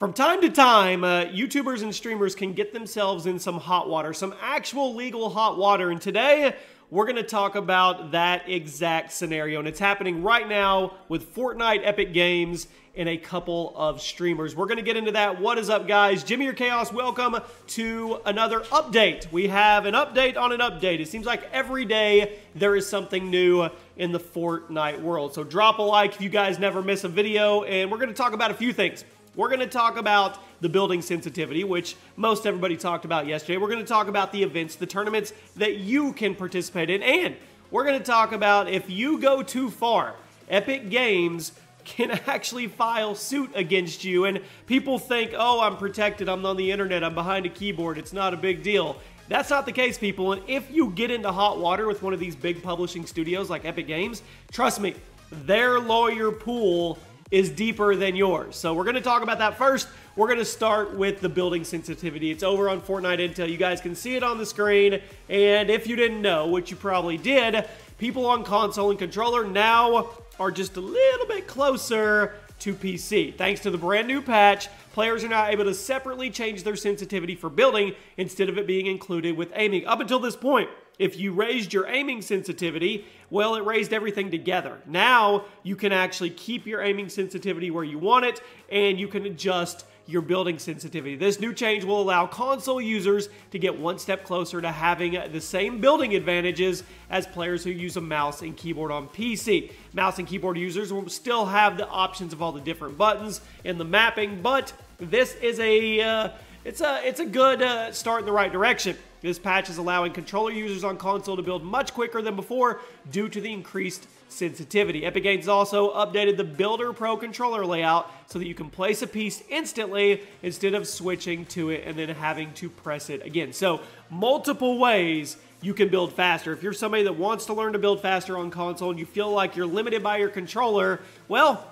From time to time, YouTubers and streamers can get themselves in some hot water, some actual legal hot water. And today, we're going to talk about that exact scenario. And it's happening right now with Fortnite Epic Games and a couple of streamers. We're going to get into that. What is up, guys? Jimmy or Chaos, welcome to another update. We have an update on an update. It seems like every day there is something new in the Fortnite world. So drop a like if you guys never miss a video. And we're going to talk about a few things. We're going to talk about the building sensitivity, which most everybody talked about yesterday. We're going to talk about the events, the tournaments that you can participate in. And we're going to talk about if you go too far, Epic Games can actually file suit against you. And people think, oh, I'm protected. I'm on the internet. I'm behind a keyboard. It's not a big deal. That's not the case, people. And if you get into hot water with one of these big publishing studios like Epic Games, trust me, their lawyer pool is deeper than yours. So we're going to talk about that first. We're going to start with the building sensitivity. It's over on Fortnite Intel. You guys can see it on the screen. And if you didn't know, which you probably did, people on console and controller now are just a little bit closer to PC. Thanks to the brand new patch, players are now able to separately change their sensitivity for building instead of it being included with aiming. Up until this point, if you raised your aiming sensitivity, well, it raised everything together. Now, you can actually keep your aiming sensitivity where you want it, and you can adjust your building sensitivity. This new change will allow console users to get one step closer to having the same building advantages as players who use a mouse and keyboard on PC. Mouse and keyboard users will still have the options of all the different buttons and the mapping, but this is it's a good start in the right direction. This patch is allowing controller users on console to build much quicker than before due to the increased sensitivity. Epic Games also updated the Builder Pro controller layout so that you can place a piece instantly instead of switching to it and then having to press it again. So multiple ways you can build faster. If you're somebody that wants to learn to build faster on console and you feel like you're limited by your controller, well,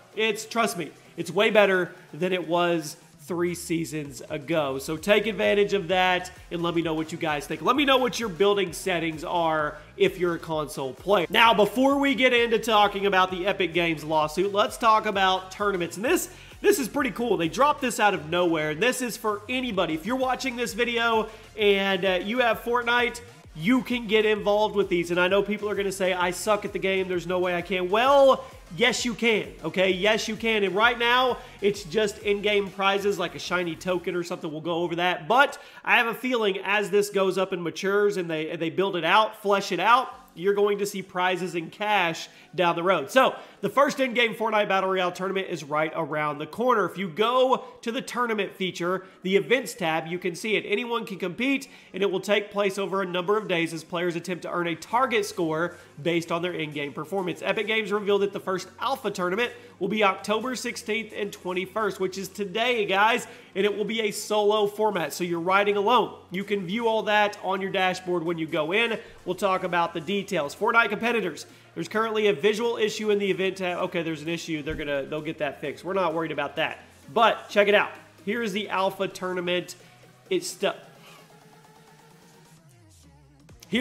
trust me, it's way better than it was 3 seasons ago. So take advantage of that and let me know what you guys think. Let me know what your building settings are if you're a console player. Now, before we get into talking about the Epic Games lawsuit, let's talk about tournaments. And this is pretty cool. They dropped this out of nowhere. And this is for anybody. If you're watching this video and you have Fortnite, you can get involved with these. And I know people are going to say, I suck at the game. There's no way I can. Well, yes, you can. Okay, yes, you can. And right now, it's just in-game prizes like a shiny token or something. We'll go over that. But I have a feeling as this goes up and matures and they build it out, flesh it out, you're going to see prizes and cash down the road. So, the first in-game Fortnite Battle Royale tournament is right around the corner. If you go to the tournament feature, the events tab, you can see it. Anyone can compete, and it will take place over a number of days as players attempt to earn a target score based on their in-game performance. Epic Games revealed that the first alpha tournament will be October 16th and 21st, which is today, guys, and it will be a solo format, so you're riding alone. You can view all that on your dashboard when you go in. We'll talk about the details. Fortnite competitors, there's currently a visual issue in the event tab. Okay, there's an issue. They'll get that fixed. We're not worried about that. But check it out. Here's the alpha tournament. Here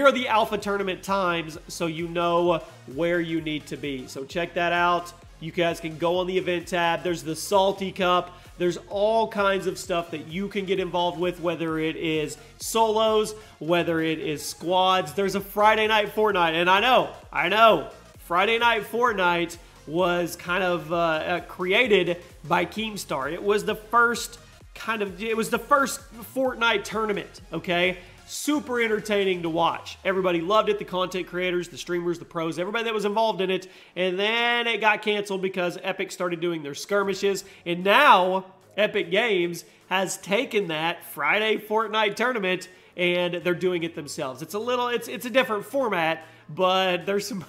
are the alpha tournament times so you know where you need to be. So check that out. You guys can go on the event tab. There's the Salty Cup. There's all kinds of stuff that you can get involved with, whether it is solos, whether it is squads. There's a Friday Night Fortnite, and I know, Friday Night Fortnite was kind of created by Keemstar. It was the first Fortnite tournament, okay? Super entertaining to watch. Everybody loved it. The content creators, the streamers, the pros, everybody that was involved in it. And then it got canceled because Epic started doing their skirmishes. And now Epic Games has taken that Friday Fortnite tournament and they're doing it themselves. It's a different format, but there's some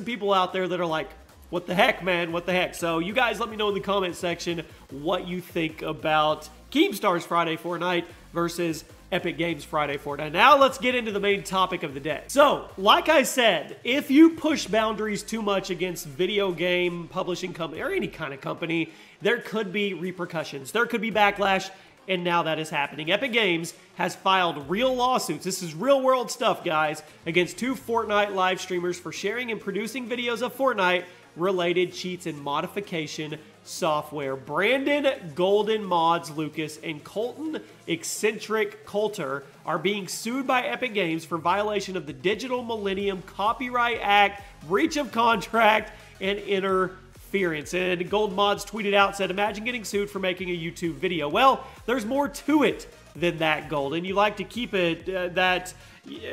people out there that are like, what the heck, man? What the heck? So you guys let me know in the comment section what you think about Keemstar's Friday Fortnite versus Epic Games Friday Fortnite. Now let's get into the main topic of the day. So, like I said, if you push boundaries too much against video game publishing company or any kind of company, there could be repercussions. There could be backlash, and now that is happening. Epic Games has filed real lawsuits. This is real world stuff, guys, against 2 Fortnite live streamers for sharing and producing videos of Fortnite related cheats and modification software. Brandon Golden Mods Lucas and Colton Eccentric Coulter are being sued by Epic Games for violation of the Digital Millennium Copyright Act, breach of contract, and interference. And Gold Mods tweeted out, said, imagine getting sued for making a YouTube video. Well, there's more to it than that, Golden. You like to keep it that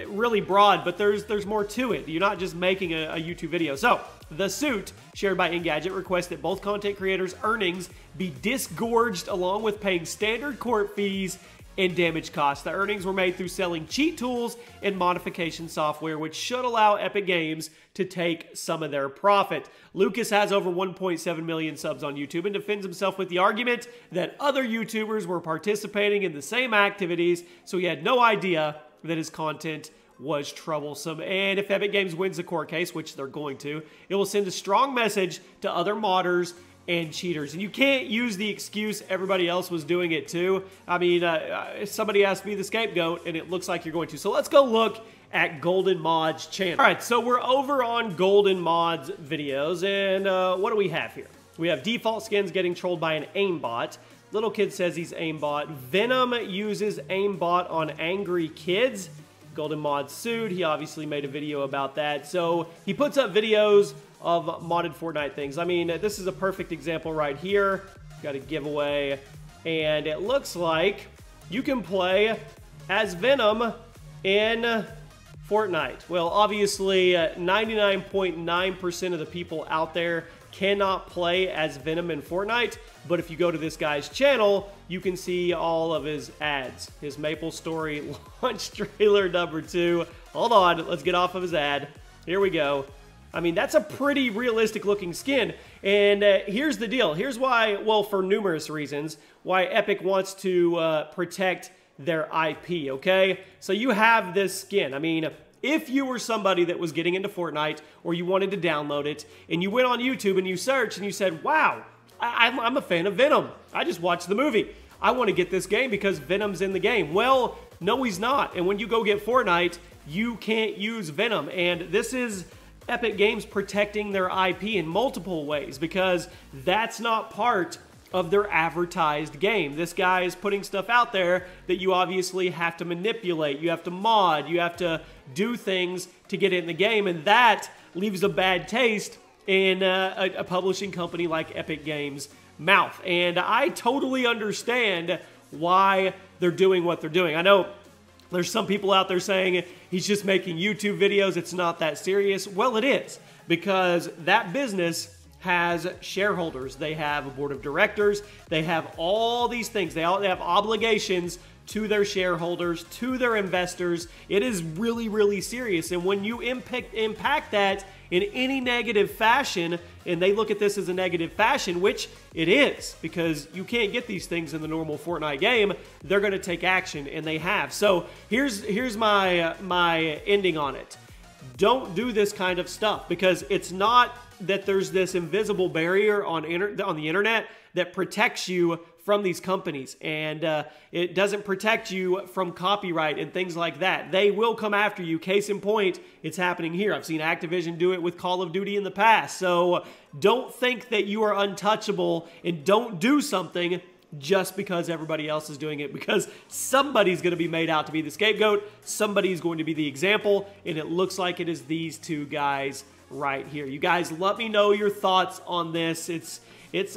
really broad, but there's more to it. You're not just making a YouTube video. So, the suit, shared by Engadget, requests that both content creators' earnings be disgorged along with paying standard court fees and damage costs. The earnings were made through selling cheat tools and modification software, which should allow Epic Games to take some of their profit. Lucas has over 1.7 million subs on YouTube and defends himself with the argument that other YouTubers were participating in the same activities, so he had no idea that his content was troublesome. And if Epic Games wins the court case, which they're going to, it will send a strong message to other modders and cheaters. And you can't use the excuse everybody else was doing it too. I mean, somebody has to be the scapegoat, and it looks like you're going to. So let's go look at Golden Mods channel. All right, so we're over on Golden Mods videos, and what do we have here? We have default skins getting trolled by an aimbot. Little Kid says he's aimbot. Venom uses aimbot on angry kids. Golden Mods sued. He obviously made a video about that. So he puts up videos of modded Fortnite things. I mean, this is a perfect example right here. Got a giveaway. And it looks like you can play as Venom in Fortnite. Well, obviously, 99.9% of the people out there cannot play as Venom in Fortnite, but if you go to this guy's channel, you can see all of his ads. His MapleStory launch trailer #2. Hold on, let's get off of his ad. Here we go. I mean, that's a pretty realistic looking skin. And here's the deal. Here's why, well, for numerous reasons, why Epic wants to protect their IP, okay? So you have this skin. I mean, if you were somebody that was getting into Fortnite or you wanted to download it and you went on YouTube and you searched and you said, wow, I'm a fan of Venom. I just watched the movie. I want to get this game because Venom's in the game. Well, no, he's not. And when you go get Fortnite, you can't use Venom. And this is Epic Games protecting their IP in multiple ways because that's not part of their advertised game. This guy is putting stuff out there that you obviously have to manipulate, you have to mod, you have to do things to get it in the game, and that leaves a bad taste in a publishing company like Epic Games' mouth. And I totally understand why they're doing what they're doing. I know there's some people out there saying he's just making YouTube videos, it's not that serious. Well, it is, because that business has shareholders, they have a board of directors, they have all these things, they have obligations to their shareholders, to their investors. It is really, really serious. And when you impact that in any negative fashion, and they look at this as a negative fashion, which it is, because you can't get these things in the normal Fortnite game, they're going to take action, and they have. So here's my ending on it. Don't do this kind of stuff, because it's not that there's this invisible barrier on the internet that protects you from these companies, and it doesn't protect you from copyright and things like that. They will come after you. Case in point, it's happening here. I've seen Activision do it with Call of Duty in the past. So don't think that you are untouchable, and don't do something just because everybody else is doing it, because somebody's going to be made out to be the scapegoat, somebody's going to be the example, and it looks like it is these two guys right here. You guys, let me know your thoughts on this.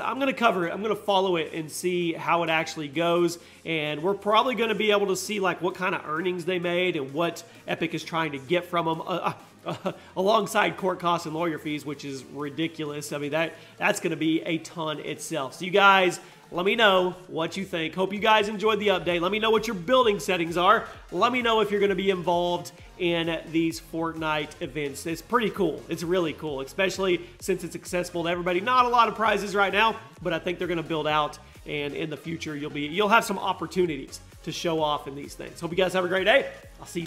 I'm going to cover it. I'm going to follow it and see how it actually goes. And we're probably going to be able to see like what kind of earnings they made and what Epic is trying to get from them alongside court costs and lawyer fees, which is ridiculous. I mean, that's going to be a ton itself. So you guys, let me know what you think. Hope you guys enjoyed the update. Let me know what your building settings are. Let me know if you're going to be involved in these Fortnite events. It's pretty cool. It's really cool, especially since it's accessible to everybody. Not a lot of prizes right now, but I think they're going to build out, and in the future you'll have some opportunities to show off in these things. Hope you guys have a great day. I'll see you.